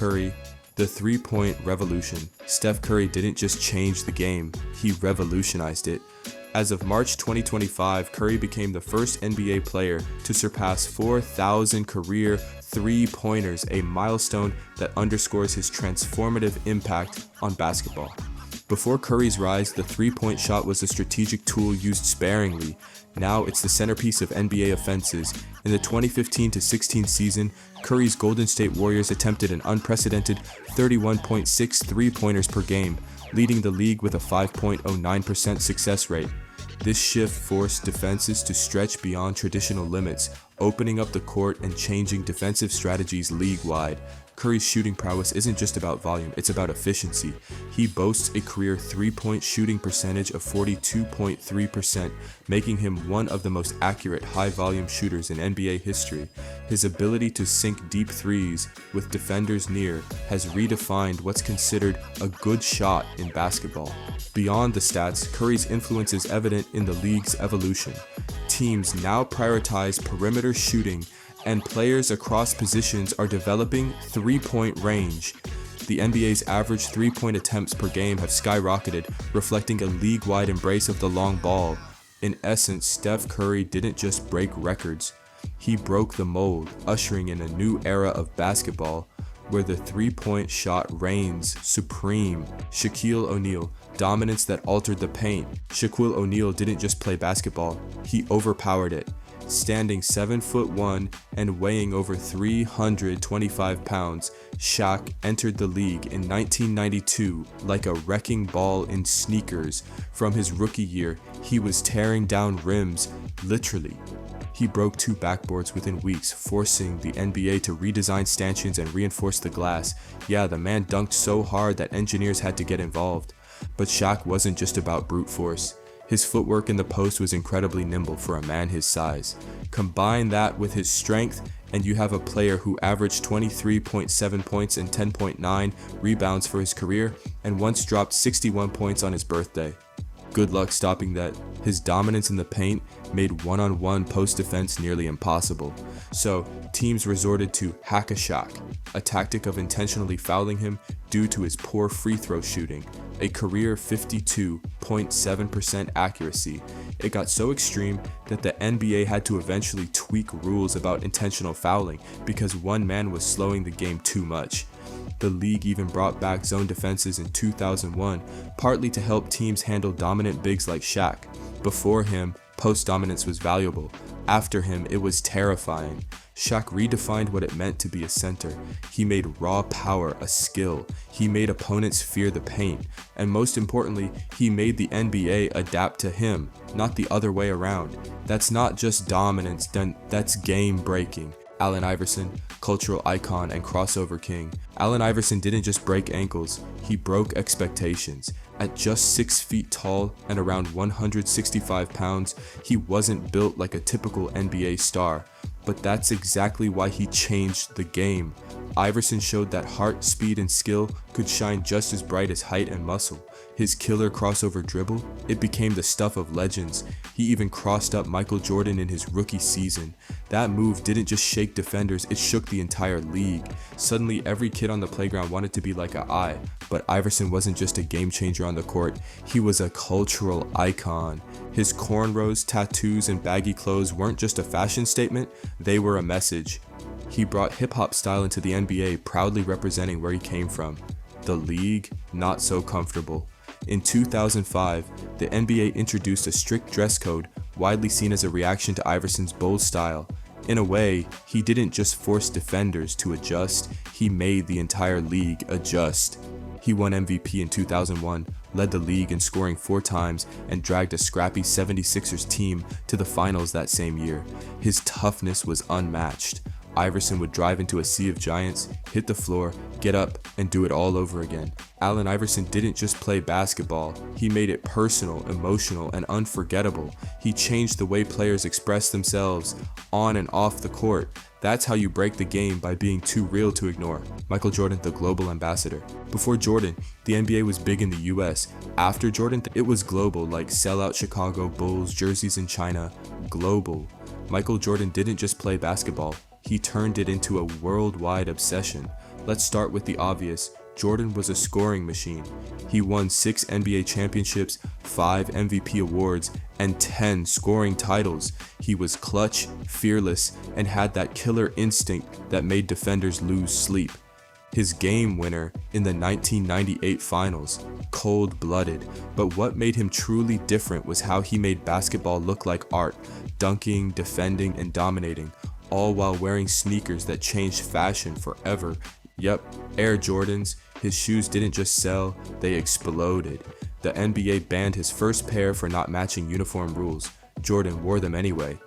Curry, the three-point revolution. Steph Curry didn't just change the game, he revolutionized it. As of March 2025, Curry became the first NBA player to surpass 4,000 career three-pointers, a milestone that underscores his transformative impact on basketball. Before Curry's rise, the three-point shot was a strategic tool used sparingly. Now it's the centerpiece of NBA offenses. In the 2015-16 season, Curry's Golden State Warriors attempted an unprecedented 31.6 three-pointers per game, leading the league with a 5.09% success rate. This shift forced defenses to stretch beyond traditional limits, opening up the court and changing defensive strategies league-wide. Curry's shooting prowess isn't just about volume, it's about efficiency. He boasts a career three-point shooting percentage of 42.3%, making him one of the most accurate high-volume shooters in NBA history. His ability to sink deep threes with defenders near has redefined what's considered a good shot in basketball. Beyond the stats, Curry's influence is evident in the league's evolution. Teams now prioritize perimeter shooting, and players across positions are developing three-point range. The NBA's average three-point attempts per game have skyrocketed, reflecting a league-wide embrace of the long ball. In essence, Steph Curry didn't just break records, he broke the mold, ushering in a new era of basketball where the three-point shot reigns supreme. Shaquille O'Neal, dominance that altered the paint. Shaquille O'Neal didn't just play basketball, he overpowered it. Standing 7'1" and weighing over 325 pounds, Shaq entered the league in 1992 like a wrecking ball in sneakers. From his rookie year, he was tearing down rims, literally. He broke 2 backboards within weeks, forcing the NBA to redesign stanchions and reinforce the glass. Yeah, the man dunked so hard that engineers had to get involved. But Shaq wasn't just about brute force. His footwork in the post was incredibly nimble for a man his size. Combine that with his strength, and you have a player who averaged 23.7 points and 10.9 rebounds for his career, and once dropped 61 points on his birthday. Good luck stopping that. His dominance in the paint made one-on-one post defense nearly impossible. So, teams resorted to hack a Shaq, a tactic of intentionally fouling him due to his poor free throw shooting, a career 52.7% accuracy. It got so extreme that the NBA had to eventually tweak rules about intentional fouling because one man was slowing the game too much. The league even brought back zone defenses in 2001, partly to help teams handle dominant bigs like Shaq. Before him, post dominance was valuable. After him, it was terrifying. Shaq redefined what it meant to be a center. He made raw power a skill. He made opponents fear the paint. And most importantly, he made the NBA adapt to him, not the other way around. That's not just dominance, that's game breaking. Allen Iverson, cultural icon and crossover king. Allen Iverson didn't just break ankles, he broke expectations. At just 6 feet tall and around 165 pounds, he wasn't built like a typical NBA star. But that's exactly why he changed the game. Iverson showed that heart, speed, and skill could shine just as bright as height and muscle. His killer crossover dribble, it became the stuff of legends. He even crossed up Michael Jordan in his rookie season. That move didn't just shake defenders, it shook the entire league. Suddenly every kid on the playground wanted to be like an eye. But Iverson wasn't just a game changer on the court, he was a cultural icon. His cornrows, tattoos, and baggy clothes weren't just a fashion statement, they were a message. He brought hip-hop style into the NBA, proudly representing where he came from. The league, not so comfortable. In 2005, the NBA introduced a strict dress code, widely seen as a reaction to Iverson's bold style. In a way, he didn't just force defenders to adjust, he made the entire league adjust. He won MVP in 2001, led the league in scoring 4 times, and dragged a scrappy 76ers team to the finals that same year. His toughness was unmatched. Iverson would drive into a sea of giants, hit the floor, get up, and do it all over again. Allen Iverson didn't just play basketball, he made it personal, emotional, and unforgettable. He changed the way players express themselves on and off the court. That's how you break the game, by being too real to ignore. Michael Jordan, the global ambassador. Before Jordan, the NBA was big in the US. After Jordan, it was global, like sellout Chicago Bulls jerseys in China. Global. Michael Jordan didn't just play basketball, he turned it into a worldwide obsession. Let's start with the obvious. Jordan was a scoring machine. He won 6 NBA championships, 5 MVP awards, and 10 scoring titles. He was clutch, fearless, and had that killer instinct that made defenders lose sleep. His game winner in the 1998 finals, cold-blooded, but what made him truly different was how he made basketball look like art, dunking, defending, and dominating, all while wearing sneakers that changed fashion forever. Yep, Air Jordans. His shoes didn't just sell, they exploded. The NBA banned his first pair for not matching uniform rules. Jordan wore them anyway.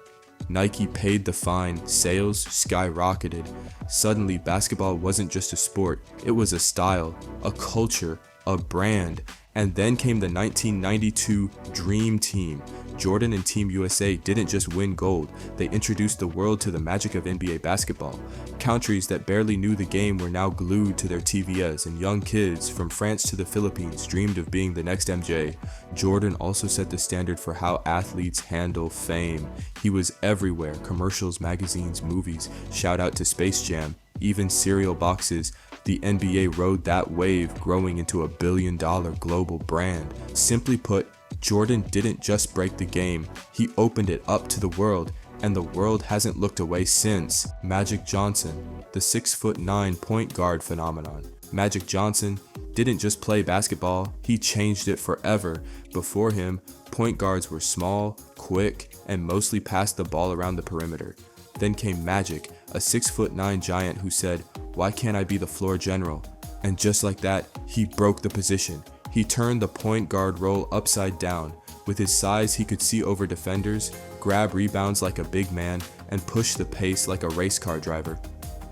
Nike paid the fine, sales skyrocketed. Suddenly, basketball wasn't just a sport, it was a style, a culture, a brand. And then came the 1992 Dream Team. Jordan and Team USA didn't just win gold, they introduced the world to the magic of NBA basketball. Countries that barely knew the game were now glued to their TVs, and young kids from France to the Philippines dreamed of being the next MJ. Jordan also set the standard for how athletes handle fame. He was everywhere, commercials, magazines, movies, shout out to Space Jam, even cereal boxes. The NBA rode that wave, growing into a billion-dollar global brand. Simply put, Jordan didn't just break the game, he opened it up to the world, and the world hasn't looked away since. Magic Johnson, the 6'9" point guard phenomenon. Magic Johnson didn't just play basketball, he changed it forever. Before him, point guards were small, quick, and mostly passed the ball around the perimeter. Then came Magic, a 6'9" giant who said, "Why can't I be the floor general?" And just like that, he broke the position. He turned the point guard role upside down. With his size, he could see over defenders, grab rebounds like a big man, and push the pace like a race car driver.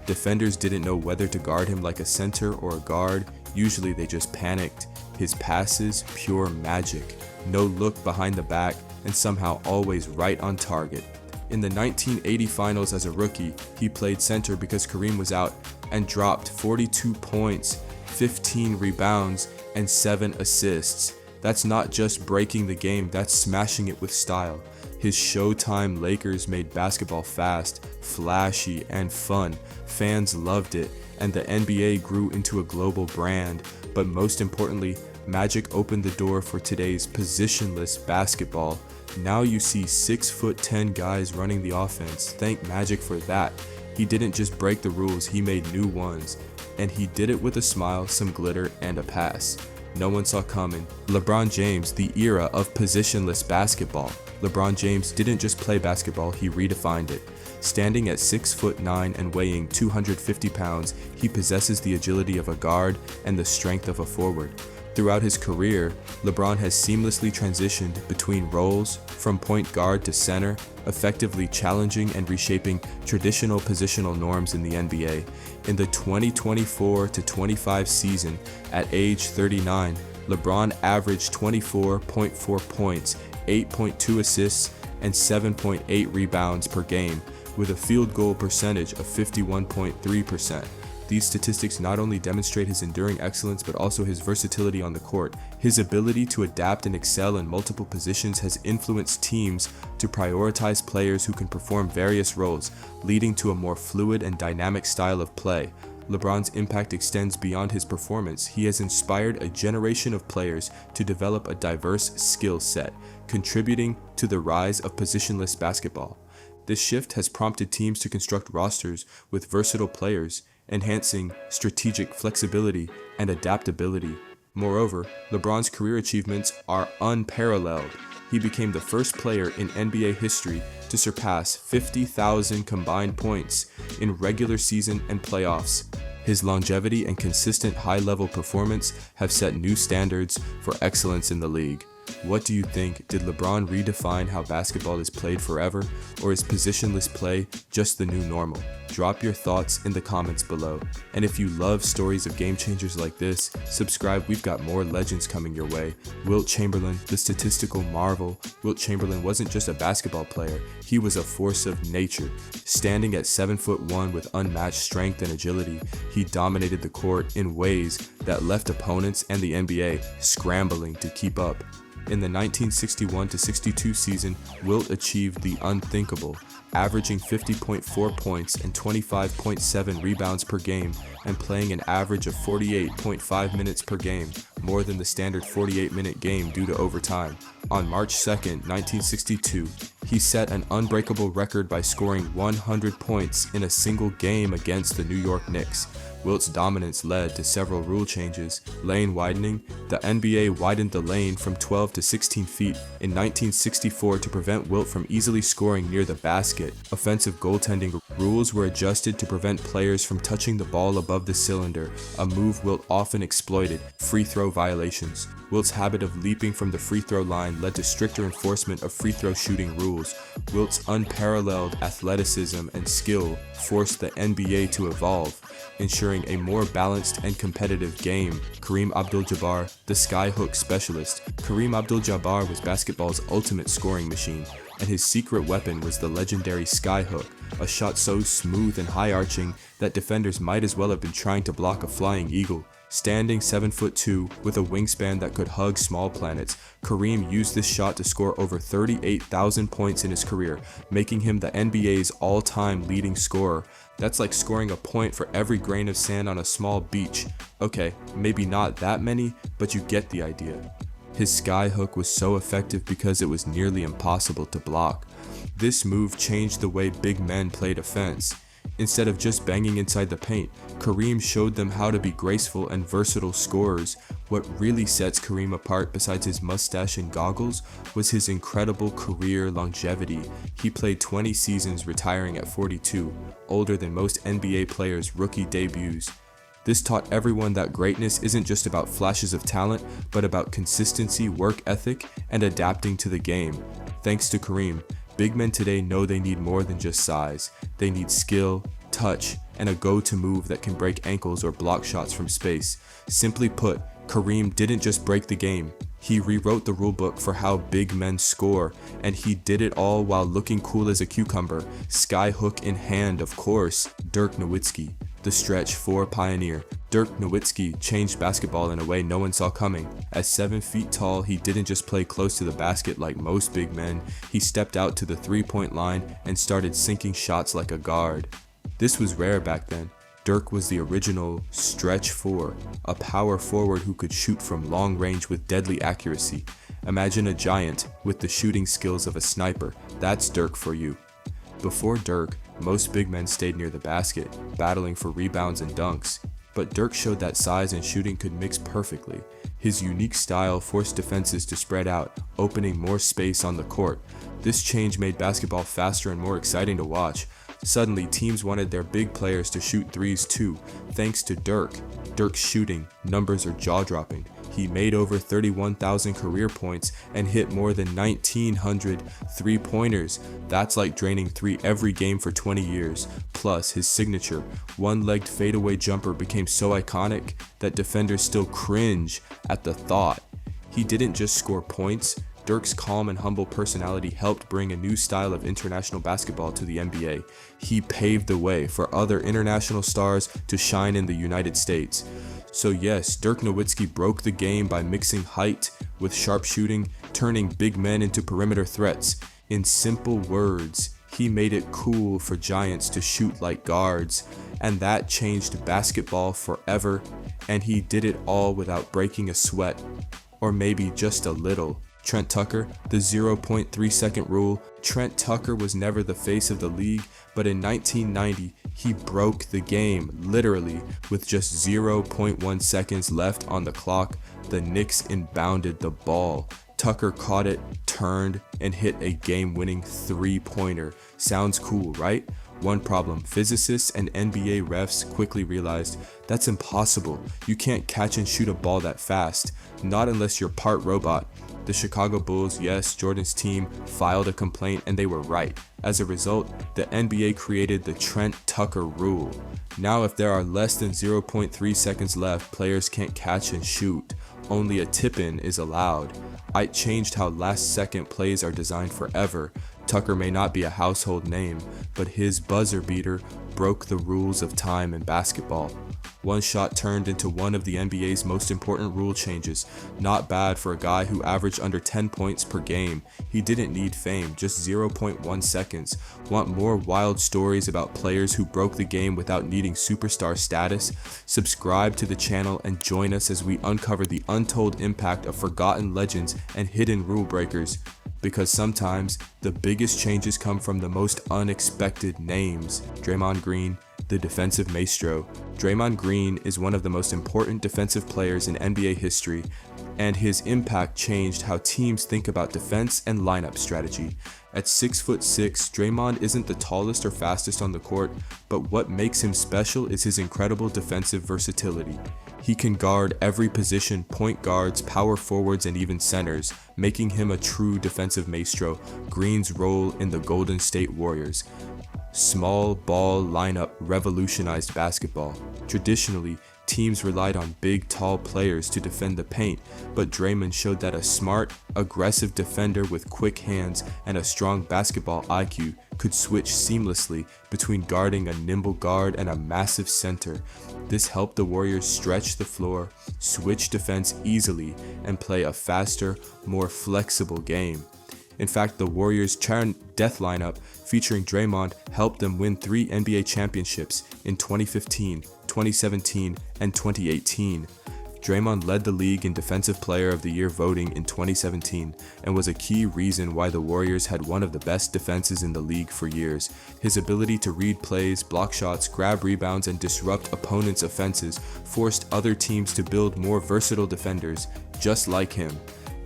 Defenders didn't know whether to guard him like a center or a guard. Usually they just panicked. His passes, pure magic. No look behind the back, and somehow always right on target. In the 1980 finals as a rookie, he played center because Kareem was out and dropped 42 points, 15 rebounds, and 7 assists. That's not just breaking the game, that's smashing it with style. His Showtime Lakers made basketball fast, flashy, and fun. Fans loved it, and the NBA grew into a global brand. But most importantly, Magic opened the door for today's positionless basketball. Now you see 6'10" guys running the offense. Thank Magic for that. He didn't just break the rules, he made new ones. And he did it with a smile, some glitter, and a pass no one saw coming. LeBron James, the era of positionless basketball. LeBron James didn't just play basketball, he redefined it. Standing at 6'9" and weighing 250 pounds, he possesses the agility of a guard and the strength of a forward. Throughout his career, LeBron has seamlessly transitioned between roles, from point guard to center, effectively challenging and reshaping traditional positional norms in the NBA. In the 2024-25 season, at age 39, LeBron averaged 24.4 points, 8.2 assists, and 7.8 rebounds per game, with a field goal percentage of 51.3%. These statistics not only demonstrate his enduring excellence but also his versatility on the court. His ability to adapt and excel in multiple positions has influenced teams to prioritize players who can perform various roles, leading to a more fluid and dynamic style of play. LeBron's impact extends beyond his performance. He has inspired a generation of players to develop a diverse skill set, contributing to the rise of positionless basketball. This shift has prompted teams to construct rosters with versatile players, enhancing strategic flexibility and adaptability. Moreover, LeBron's career achievements are unparalleled. He became the first player in NBA history to surpass 50,000 combined points in regular season and playoffs. His longevity and consistent high-level performance have set new standards for excellence in the league. What do you think? Did LeBron redefine how basketball is played forever, or is positionless play just the new normal? Drop your thoughts in the comments below. And if you love stories of game changers like this, subscribe, we've got more legends coming your way. Wilt Chamberlain, the statistical marvel. Wilt Chamberlain wasn't just a basketball player, he was a force of nature. Standing at 7'1" with unmatched strength and agility, he dominated the court in ways that left opponents and the NBA scrambling to keep up. In the 1961-62 season, Wilt achieved the unthinkable, averaging 50.4 points and 25.7 rebounds per game and playing an average of 48.5 minutes per game, more than the standard 48-minute game due to overtime. On March 2, 1962, he set an unbreakable record by scoring 100 points in a single game against the New York Knicks. Wilt's dominance led to several rule changes. Lane widening. The NBA widened the lane from 12 to 16 feet in 1964 to prevent Wilt from easily scoring near the basket. Offensive goaltending rules were adjusted to prevent players from touching the ball above the cylinder, a move Wilt often exploited. Free throw violations. Wilt's habit of leaping from the free throw line led to stricter enforcement of free throw shooting rules. Wilt's unparalleled athleticism and skill forced the NBA to evolve, ensuring a more balanced and competitive game. Kareem Abdul-Jabbar, the Skyhook specialist. Kareem Abdul-Jabbar was basketball's ultimate scoring machine, and his secret weapon was the legendary Skyhook, a shot so smooth and high-arching that defenders might as well have been trying to block a flying eagle. Standing 7'2" with a wingspan that could hug small planets, Kareem used this shot to score over 38,000 points in his career, making him the NBA's all-time leading scorer. That's like scoring a point for every grain of sand on a small beach. Okay, maybe not that many, but you get the idea. His Skyhook was so effective because it was nearly impossible to block. This move changed the way big men played offense. Instead of just banging inside the paint, Kareem showed them how to be graceful and versatile scorers. What really sets Kareem apart, besides his mustache and goggles, was his incredible career longevity. He played 20 seasons, retiring at 42, older than most NBA players' rookie debuts. This taught everyone that greatness isn't just about flashes of talent, but about consistency, work ethic, and adapting to the game. Thanks to Kareem, big men today know they need more than just size. They need skill, touch, and a go-to move that can break ankles or block shots from space. Simply put, Kareem didn't just break the game. He rewrote the rulebook for how big men score, and he did it all while looking cool as a cucumber. Skyhook in hand, of course. Dirk Nowitzki, the stretch 4 pioneer. Dirk Nowitzki changed basketball in a way no one saw coming. At 7 feet tall, he didn't just play close to the basket like most big men. He stepped out to the three-point line and started sinking shots like a guard. This was rare back then. Dirk was the original stretch 4, a power forward who could shoot from long range with deadly accuracy. Imagine a giant with the shooting skills of a sniper. That's Dirk for you. Before Dirk, most big men stayed near the basket, battling for rebounds and dunks. But Dirk showed that size and shooting could mix perfectly. His unique style forced defenses to spread out, opening more space on the court. This change made basketball faster and more exciting to watch. Suddenly, teams wanted their big players to shoot threes too, thanks to Dirk. Dirk's shooting numbers are jaw-dropping. He made over 31,000 career points and hit more than 1,900 three-pointers. That's like draining 3 every game for 20 years. Plus, his signature, one-legged fadeaway jumper became so iconic that defenders still cringe at the thought. He didn't just score points. Dirk's calm and humble personality helped bring a new style of international basketball to the NBA. He paved the way for other international stars to shine in the United States. So yes, Dirk Nowitzki broke the game by mixing height with sharp shooting, turning big men into perimeter threats. In simple words, he made it cool for giants to shoot like guards, and that changed basketball forever, and he did it all without breaking a sweat, or maybe just a little. Trent Tucker, the 0.3 second rule. Trent Tucker was never the face of the league, but in 1990, he broke the game, literally, with just 0.1 seconds left on the clock. The Knicks inbounded the ball. Tucker caught it, turned, and hit a game-winning three-pointer. Sounds cool, right? One problem, physicists and NBA refs quickly realized that's impossible. You can't catch and shoot a ball that fast, not unless you're part robot. The Chicago Bulls, yes, Jordan's team, filed a complaint and they were right. As a result, the NBA created the Trent Tucker rule. Now if there are less than 0.3 seconds left, players can't catch and shoot. Only a tip-in is allowed. It changed how last-second plays are designed forever. Tucker may not be a household name, but his buzzer beater broke the rules of time in basketball. One shot turned into one of the NBA's most important rule changes. Not bad for a guy who averaged under 10 points per game. He didn't need fame, just 0.1 seconds. Want more wild stories about players who broke the game without needing superstar status? Subscribe to the channel and join us as we uncover the untold impact of forgotten legends and hidden rule breakers. Because sometimes the biggest changes come from the most unexpected names. Draymond Green, the defensive maestro. Draymond Green is one of the most important defensive players in NBA history, and his impact changed how teams think about defense and lineup strategy. At 6'6", Draymond isn't the tallest or fastest on the court, but what makes him special is his incredible defensive versatility. He can guard every position: point guards, power forwards, and even centers, making him a true defensive maestro. Green's role in the Golden State Warriors. Small ball lineup revolutionized basketball. Traditionally, teams relied on big, tall players to defend the paint, but Draymond showed that a smart, aggressive defender with quick hands and a strong basketball IQ could switch seamlessly between guarding a nimble guard and a massive center. This helped the Warriors stretch the floor, switch defense easily, and play a faster, more flexible game. In fact, the Warriors' death lineup featuring Draymond helped them win 3 NBA championships in 2015, 2017, and 2018. Draymond led the league in Defensive Player of the Year voting in 2017 and was a key reason why the Warriors had one of the best defenses in the league for years. His ability to read plays, block shots, grab rebounds, and disrupt opponents' offenses forced other teams to build more versatile defenders just like him.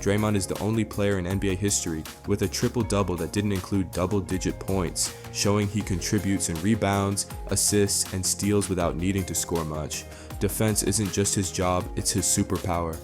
Draymond is the only player in NBA history with a triple-double that didn't include double-digit points, showing he contributes in rebounds, assists, and steals without needing to score much. Defense isn't just his job, it's his superpower.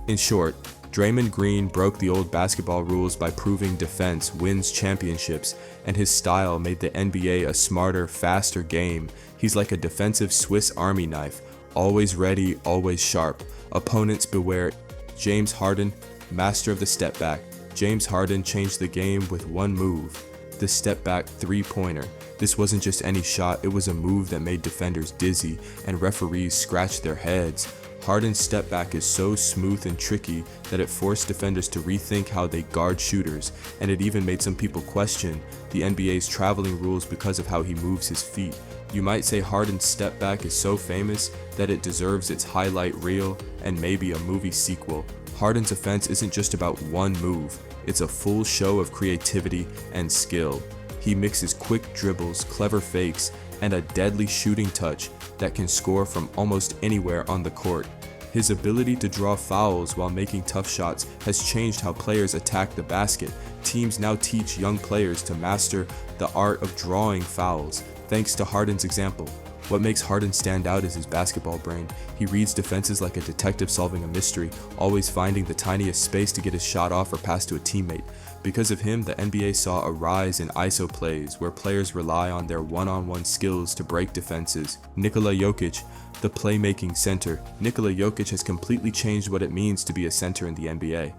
In short, Draymond Green broke the old basketball rules by proving defense wins championships, and his style made the NBA a smarter, faster game. He's like a defensive Swiss Army knife, always ready, always sharp. Opponents beware. James Harden, master of the step back. James Harden changed the game with one move, the step back three-pointer. This wasn't just any shot, it was a move that made defenders dizzy and referees scratch their heads. Harden's step back is so smooth and tricky that it forced defenders to rethink how they guard shooters, and it even made some people question the NBA's traveling rules because of how he moves his feet. You might say Harden's step back is so famous that it deserves its highlight reel and maybe a movie sequel. Harden's offense isn't just about one move, it's a full show of creativity and skill. He mixes quick dribbles, clever fakes, and a deadly shooting touch that can score from almost anywhere on the court. His ability to draw fouls while making tough shots has changed how players attack the basket. Teams now teach young players to master the art of drawing fouls, thanks to Harden's example. What makes Harden stand out is his basketball brain. He reads defenses like a detective solving a mystery, always finding the tiniest space to get his shot off or pass to a teammate. Because of him, the NBA saw a rise in ISO plays, where players rely on their one-on-one skills to break defenses. Nikola Jokić, the playmaking center. Nikola Jokić has completely changed what it means to be a center in the NBA.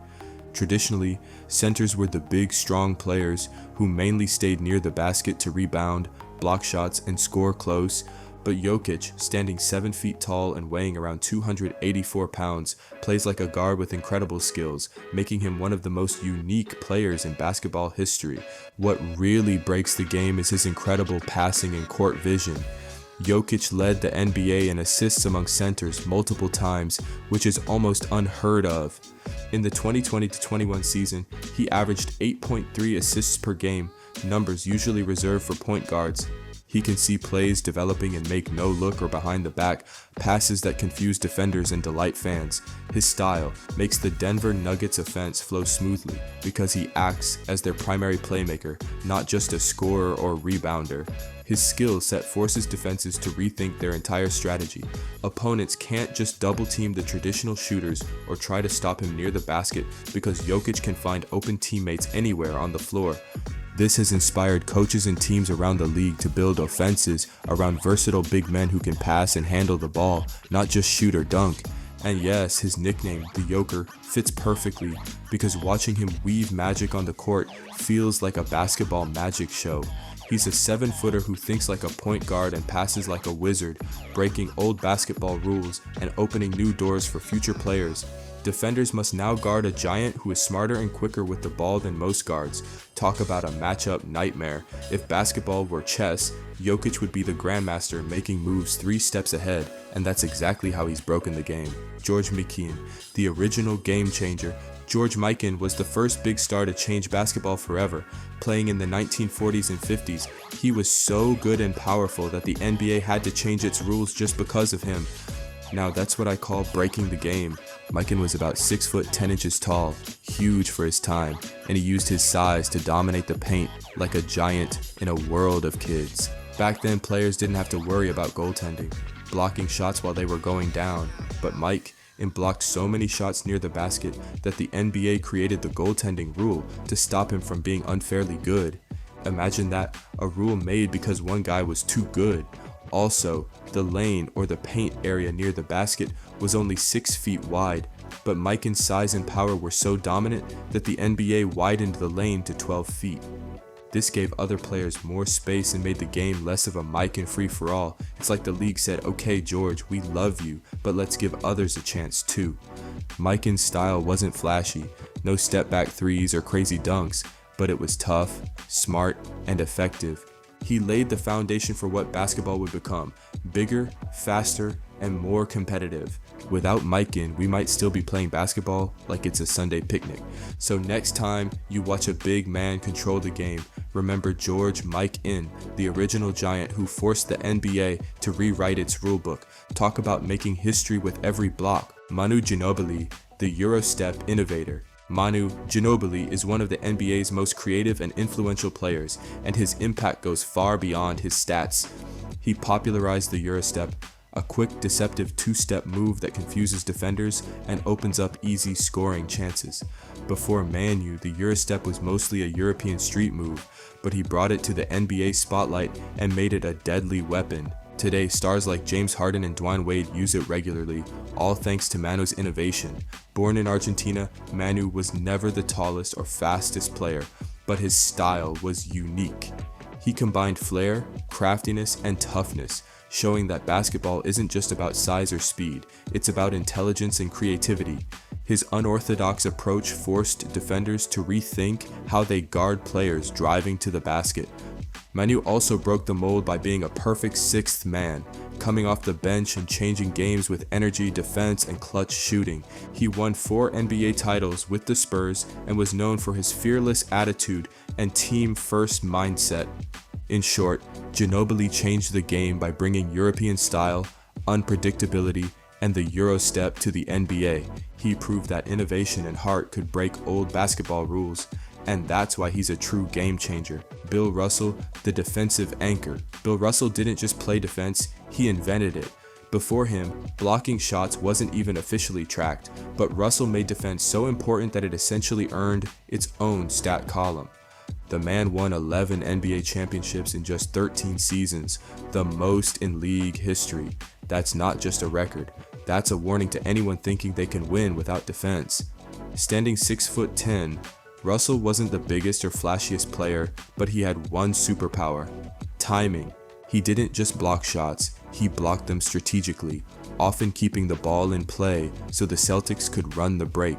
Traditionally, centers were the big, strong players who mainly stayed near the basket to rebound, block shots, and score close. But Jokić, standing 7 feet tall and weighing around 284 pounds, plays like a guard with incredible skills, making him one of the most unique players in basketball history. What really breaks the game is his incredible passing and court vision. Jokić led the NBA in assists among centers multiple times, which is almost unheard of. In the 2020-21 season, he averaged 8.3 assists per game, numbers usually reserved for point guards. He can see plays developing and make no-look or behind-the-back passes that confuse defenders and delight fans. His style makes the Denver Nuggets offense flow smoothly because he acts as their primary playmaker, not just a scorer or rebounder. His skill set forces defenses to rethink their entire strategy. Opponents can't just double-team the traditional shooters or try to stop him near the basket because Jokić can find open teammates anywhere on the floor. This has inspired coaches and teams around the league to build offenses around versatile big men who can pass and handle the ball, not just shoot or dunk. And yes, his nickname, the Joker, fits perfectly because watching him weave magic on the court feels like a basketball magic show. He's a 7-footer who thinks like a point guard and passes like a wizard, breaking old basketball rules and opening new doors for future players. Defenders must now guard a giant who is smarter and quicker with the ball than most guards. Talk about a matchup nightmare. If basketball were chess, Jokić would be the grandmaster, making moves 3 steps ahead, and that's exactly how he's broken the game. George Mikan, the original game changer. George Mikan was the first big star to change basketball forever. Playing in the 1940s and 50s, he was so good and powerful that the NBA had to change its rules just because of him. Now that's what I call breaking the game. Mikan was about 6 foot 10 inches tall, huge for his time, and he used his size to dominate the paint like a giant in a world of kids. Back then, players didn't have to worry about goaltending, blocking shots while they were going down, but Mike blocked so many shots near the basket that the NBA created the goaltending rule to stop him from being unfairly good. Imagine that, a rule made because one guy was too good. Also, the lane or the paint area near the basket was only 6 feet wide, but Mikan's size and power were so dominant that the NBA widened the lane to 12 feet. This gave other players more space and made the game less of a Mikan free-for-all. It's like the league said, okay George, we love you, but let's give others a chance too. Mikan's style wasn't flashy, no step-back threes or crazy dunks, but it was tough, smart, and effective. He laid the foundation for what basketball would become, bigger, faster, and more competitive. Without Mikan, we might still be playing basketball like it's a Sunday picnic. So next time you watch a big man control the game, remember George Mikan, the original giant who forced the NBA to rewrite its rulebook. Talk about making history with every block. Manu Ginóbili, the Eurostep innovator. Manu Ginóbili is one of the NBA's most creative and influential players, and his impact goes far beyond his stats. He popularized the Eurostep, a quick, deceptive 2-step move that confuses defenders and opens up easy scoring chances. Before Manu, the Eurostep was mostly a European street move, but he brought it to the NBA spotlight and made it a deadly weapon. Today, stars like James Harden and Dwyane Wade use it regularly, all thanks to Manu's innovation. Born in Argentina, Manu was never the tallest or fastest player, but his style was unique. He combined flair, craftiness, and toughness, showing that basketball isn't just about size or speed, it's about intelligence and creativity. His unorthodox approach forced defenders to rethink how they guard players driving to the basket. Manu also broke the mold by being a perfect 6th man, coming off the bench and changing games with energy, defense, and clutch shooting. He won 4 NBA titles with the Spurs and was known for his fearless attitude and team-first mindset. In short, Ginóbili changed the game by bringing European style, unpredictability, and the Eurostep to the NBA. He proved that innovation and heart could break old basketball rules, and that's why he's a true game changer. Bill Russell, the defensive anchor. Bill Russell didn't just play defense, he invented it. Before him, blocking shots wasn't even officially tracked, but Russell made defense so important that it essentially earned its own stat column. The man won 11 NBA championships in just 13 seasons, the most in league history. That's not just a record, that's a warning to anyone thinking they can win without defense. Standing 6'10", Russell wasn't the biggest or flashiest player, but he had one superpower: timing. He didn't just block shots, he blocked them strategically, often keeping the ball in play so the Celtics could run the break.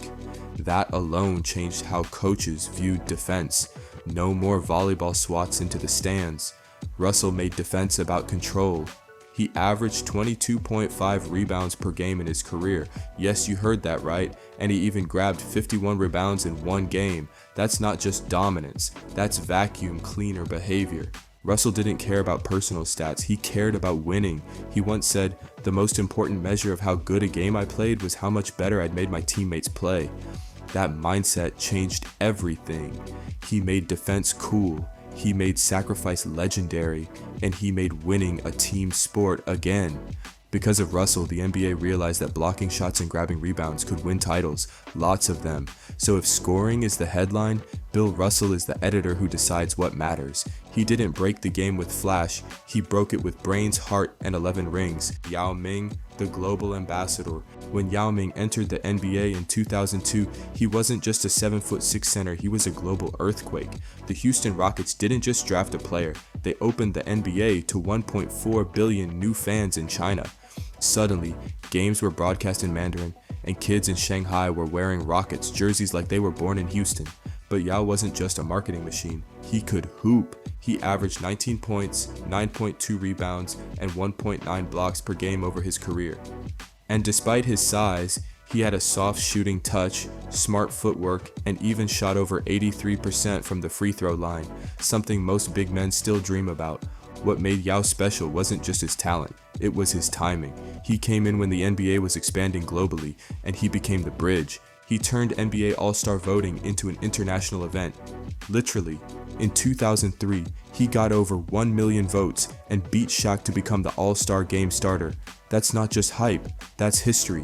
That alone changed how coaches viewed defense. No more volleyball swats into the stands. Russell made defense about control. He averaged 22.5 rebounds per game in his career. Yes, you heard that right. And he even grabbed 51 rebounds in one game. That's not just dominance, that's vacuum cleaner behavior. Russell didn't care about personal stats, he cared about winning. He once said, "The most important measure of how good a game I played was how much better I'd made my teammates play." That mindset changed everything. He made defense cool, he made sacrifice legendary, and he made winning a team sport again. Because of Russell, the NBA realized that blocking shots and grabbing rebounds could win titles, lots of them. So if scoring is the headline, Bill Russell is the editor who decides what matters. He didn't break the game with flash, he broke it with brains, heart, and 11 rings. Yao Ming, the global ambassador. When Yao Ming entered the NBA in 2002, he wasn't just a 7'6" center, he was a global earthquake. The Houston Rockets didn't just draft a player, they opened the NBA to 1.4 billion new fans in China. Suddenly, games were broadcast in Mandarin, and kids in Shanghai were wearing Rockets jerseys like they were born in Houston. But Yao wasn't just a marketing machine, he could hoop. He averaged 19 points, 9.2 rebounds, and 1.9 blocks per game over his career. And despite his size, he had a soft shooting touch, smart footwork, and even shot over 83% from the free throw line, something most big men still dream about. What made Yao special wasn't just his talent, it was his timing. He came in when the NBA was expanding globally, and he became the bridge. He turned NBA All-Star voting into an international event. Literally, in 2003, he got over 1 million votes and beat Shaq to become the All-Star Game starter. That's not just hype, that's history.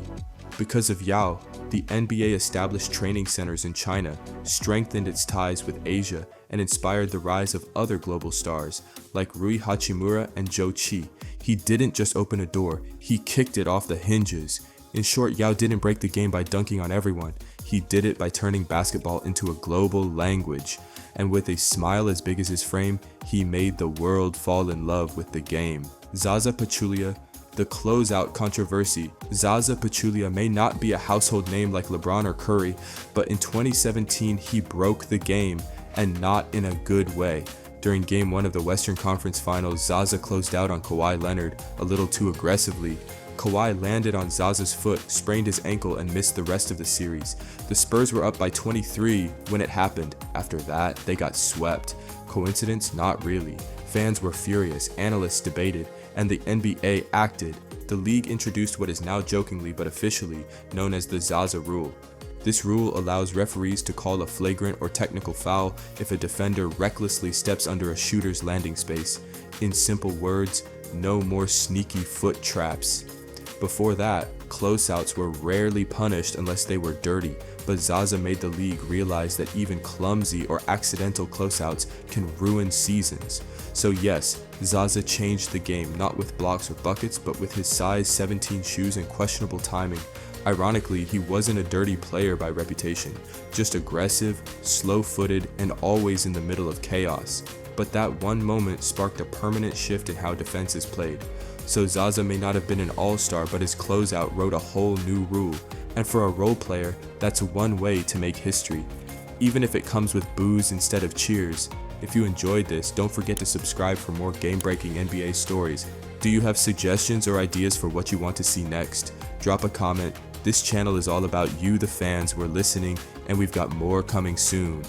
Because of Yao, the NBA established training centers in China, strengthened its ties with Asia, and inspired the rise of other global stars like Rui Hachimura and Zhou Qi. He didn't just open a door, he kicked it off the hinges. In short, Yao didn't break the game by dunking on everyone. He did it by turning basketball into a global language. And with a smile as big as his frame, he made the world fall in love with the game. Zaza Pachulia, the closeout controversy. Zaza Pachulia may not be a household name like LeBron or Curry, but in 2017 he broke the game, and not in a good way. During Game 1 of the Western Conference Finals, Zaza closed out on Kawhi Leonard a little too aggressively. Kawhi landed on Zaza's foot, sprained his ankle, and missed the rest of the series. The Spurs were up by 23 when it happened. After that, they got swept. Coincidence? Not really. Fans were furious, analysts debated, and the NBA acted. The league introduced what is now jokingly but officially known as the Zaza rule. This rule allows referees to call a flagrant or technical foul if a defender recklessly steps under a shooter's landing space. In simple words, no more sneaky foot traps. Before that, closeouts were rarely punished unless they were dirty, but Zaza made the league realize that even clumsy or accidental closeouts can ruin seasons. So yes, Zaza changed the game, not with blocks or buckets, but with his size 17 shoes and questionable timing. Ironically, he wasn't a dirty player by reputation, just aggressive, slow-footed, and always in the middle of chaos. But that one moment sparked a permanent shift in how defense is played. So Zaza may not have been an all-star, but his closeout wrote a whole new rule. And for a role player, that's one way to make history, even if it comes with boos instead of cheers. If you enjoyed this, don't forget to subscribe for more game-breaking NBA stories. Do you have suggestions or ideas for what you want to see next? Drop a comment. This channel is all about you, the fans. We're listening, and we've got more coming soon.